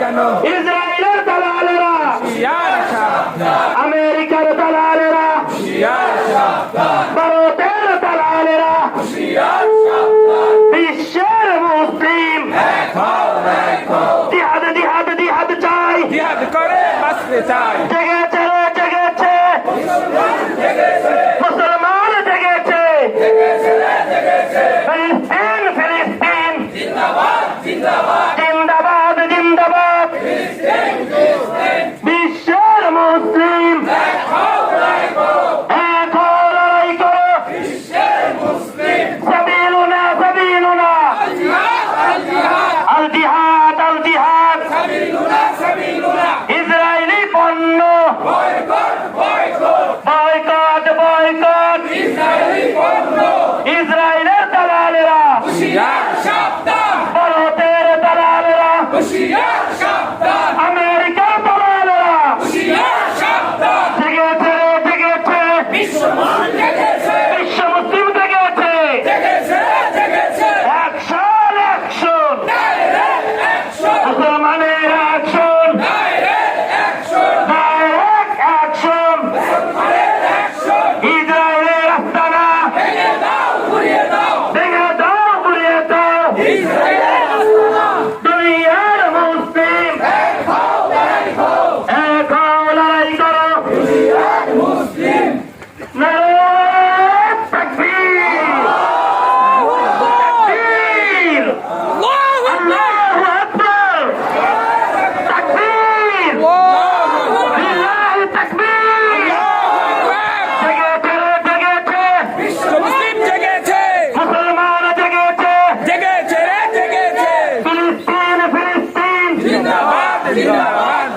কেন ইসরায়েলের দালালেরা, হুঁশিয়ার সাবধান, আমেরিকার দালালেরা, হুঁশিয়ার সাবধান, ভারতের দালালেরা, হুঁশিয়ার সাবধান, বিশ্বের মুসলিম এক হও, এক হও, জিহাদ জিহাদ জিহাদ চাই। জিহাদ করে বাঁচতে চাই, জেগেছে রে জেগেছে, মুসলমান জেগেছে, ফিলিস্তিন ফিলিস্তিন জিন্দাবাদ জিন্দাবাদ, জিন্দাবাদ জিন্দাবাদ, বিশ্বের মুসলিম এক হও, এক হও, এক হও, লড়াই করো, বিশ্বের মুসলিম, সাবিলুনা সাবিলুনা, জিহাদ আল জিহাদ, আল জিহাদ আল জিহাদ, সাবিলুনা সাবিলুনা, ইসরায়েলি পণ্য boycott boycott, boycott boycott, Israeli পণ্য, ইসরায়েলের দালালেরা, হুঁশিয়ার সাবধান, ভারতের দালালেরা, হুঁশিয়ার সাবধান, আমেরিকার দালালেরা, হুঁশিয়ার সাবধান, জেগেছে রে জেগেছে, বিশ্বমান জেগেছে, বিশ্ব মুসলিম জেগেছে, জেগেছে জেগেছে, অ্যাকশন অ্যাকশন, ডাইরেক্ট অ্যাকশন, মুসলমানের action, direct action, direct action, মুসলমানের অ্যাকশন, ইসরায়েলের আস্তানা ভেঙে দাও ঘুরিয়ে দাও, ভেঙে দাও ঘুরিয়ে দাও, ইসরায়েলের আস্তানা, দুনিয়ার মুসলিম এক হও, এক হও, এক হও, লড়াই করো, হুঁশিয়ার মুসলিম, নারে তাকবীর, তাকবীর, আল্লাহু আল্লাহু আকবার, তাকবীর, বিল্লাহি তাকবীর, জেগেছে রে জেগেছে, বিশ্ব মুসলিম জেগেছে, মুসলমান জেগেছে, জেগেছে রে জেগেছে, ফিলিস্তিন ফিলিস্তিন জিন্দাবাদ জিন্দাবাদ,